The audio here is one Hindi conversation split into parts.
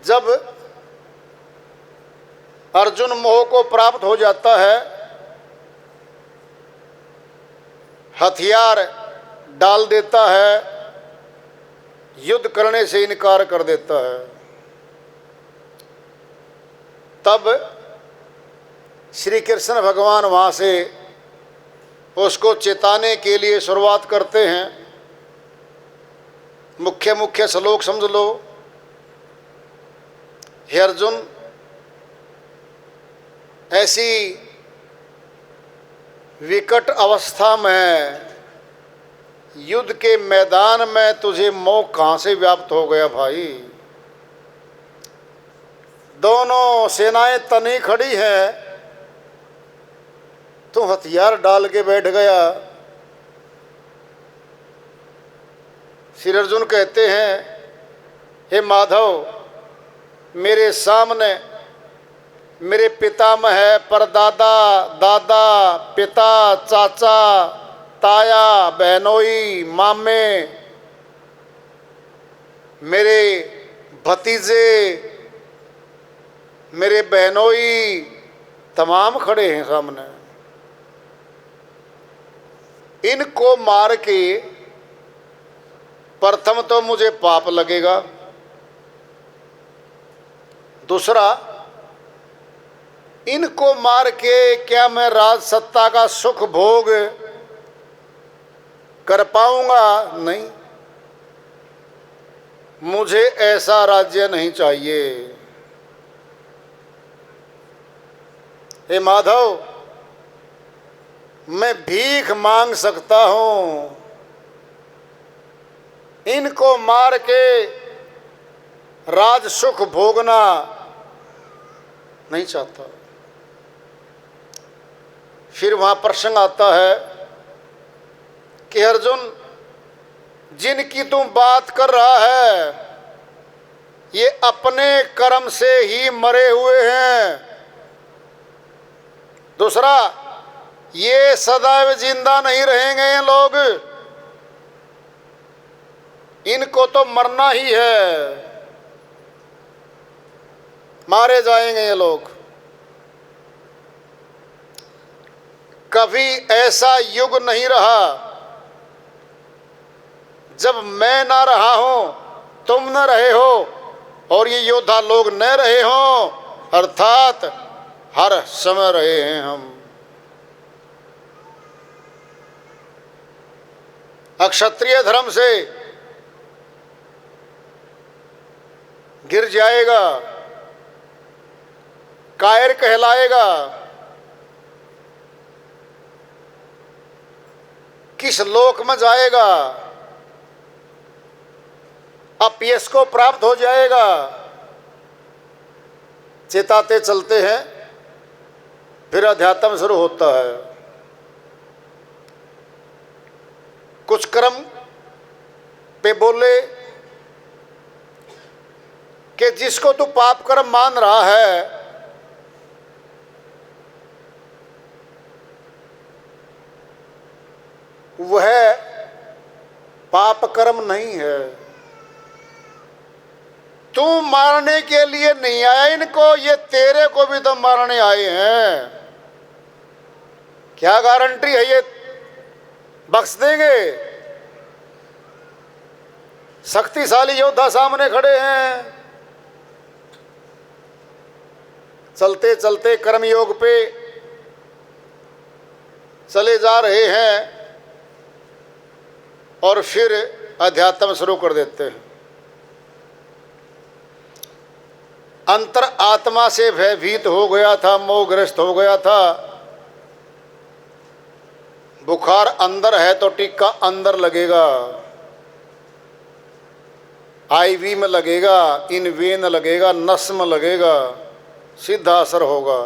जब अर्जुन मोह को प्राप्त हो जाता है, हथियार डाल देता है, युद्ध करने से इनकार कर देता है, तब श्री कृष्ण भगवान वहाँ से उसको चेताने के लिए शुरुआत करते हैं। मुख्य मुख्य श्लोक समझ लो। हे अर्जुन, ऐसी विकट अवस्था में युद्ध के मैदान में तुझे मोह कहाँ से व्याप्त हो गया भाई? दोनों सेनाएं तनी खड़ी हैं, तू हथियार डाल के बैठ गया। श्री अर्जुन कहते हैं, हे माधव, मेरे सामने मेरे पितामह, परदादा, दादा, पिता, चाचा, ताया, बहनोई, मामे, मेरे भतीजे, मेरे बहनोई तमाम खड़े हैं सामने। इनको मार के प्रथम तो मुझे पाप लगेगा, दूसरा इनको मार के क्या मैं राज सत्ता का सुख भोग कर पाऊंगा? नहीं, मुझे ऐसा राज्य नहीं चाहिए। हे माधव, मैं भीख मांग सकता हूं, इनको मार के राज सुख भोगना नहीं चाहता। फिर वहाँ प्रसंग आता है कि अर्जुन, जिनकी तुम बात कर रहा है ये अपने कर्म से ही मरे हुए हैं। दूसरा, ये सदैव जिंदा नहीं रहेंगे ये लोग, इनको तो मरना ही है, मारे जाएंगे ये लोग। कभी ऐसा युग नहीं रहा जब मैं ना रहा हूं, तुम न रहे हो और ये योद्धा लोग न रहे हों, अर्थात हर समय रहे हैं हम। अक्षत्रिय धर्म से गिर जाएगा, कायर कहलाएगा, किस लोक में जाएगा, अपयश को प्राप्त हो जाएगा। चेताते चलते हैं, फिर अध्यात्म शुरू होता है। कुछ कर्म पे बोले कि जिसको तू पाप कर्म मान रहा है वह पाप कर्म नहीं है, तू मारने के लिए नहीं आया इनको, ये तेरे को भी तो मारने आए हैं। क्या गारंटी है ये बख्श देंगे? शक्तिशाली योद्धा सामने खड़े हैं। चलते चलते कर्मयोग पे चले जा रहे हैं और फिर अध्यात्म शुरू कर देते हैं। अंतर आत्मा से भयभीत हो गया था, मोहग्रस्त हो गया था। बुखार अंदर है तो टीका अंदर लगेगा, आईवी में लगेगा, इन वेन लगेगा, नस में लगेगा, सीधा असर होगा।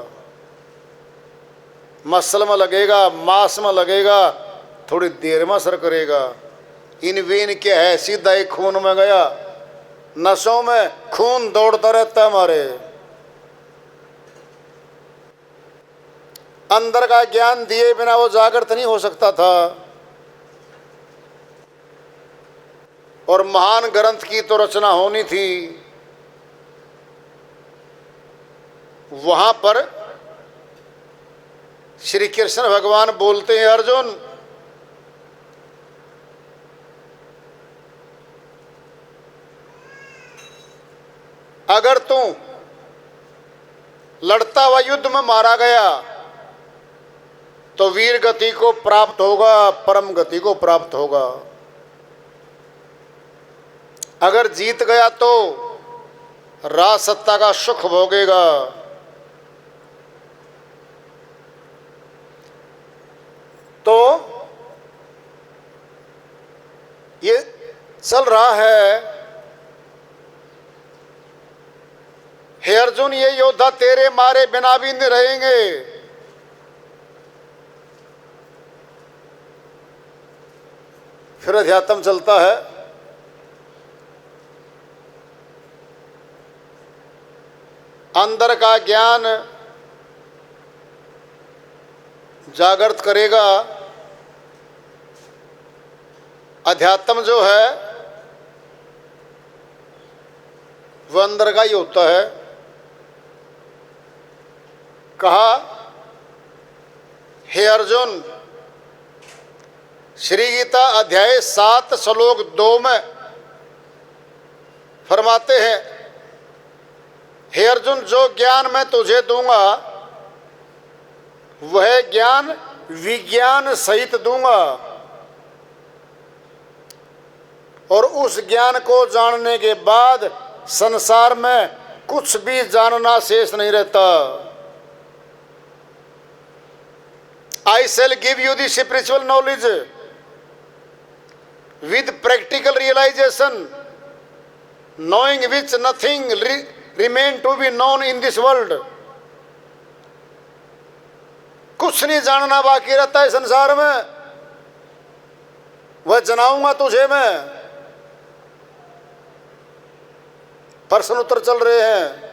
मसल में लगेगा, मांस में लगेगा, थोड़ी देर में असर करेगा। इन वेन क्या है? सीधा ही खून में गया, नसों में खून दौड़ता रहता है हमारे। अंदर का ज्ञान दिए बिना वो जागृत नहीं हो सकता था। और महान ग्रंथ की तो रचना होनी थी, वहां पर श्री कृष्ण भगवान बोलते हैं, अर्जुन अगर तू लड़ता हुआ युद्ध में मारा गया तो वीर गति को प्राप्त होगा, परम गति को प्राप्त होगा। अगर जीत गया तो राज सत्ता का सुख भोगेगा। तो ये चल रहा है, हे अर्जुन ये योद्धा तेरे मारे बिना भी नहीं रहेंगे। फिर अध्यात्म चलता है, अंदर का ज्ञान जागृत करेगा। अध्यात्म जो है वह अंदर का ही होता है। कहा, हे अर्जुन, श्री गीता अध्याय 7 श्लोक 2 में फरमाते हैं, हे अर्जुन जो ज्ञान मैं तुझे दूंगा वह ज्ञान विज्ञान सहित दूंगा और उस ज्ञान को जानने के बाद संसार में कुछ भी जानना शेष नहीं रहता। I shall give you the spiritual knowledge with practical realization, knowing which nothing remain to be known in this world। कुछ नहीं जानना बाकी रहता है संसार में, वह जनाऊंगा तुझे मैं। प्रश्न उत्तर चल रहे हैं।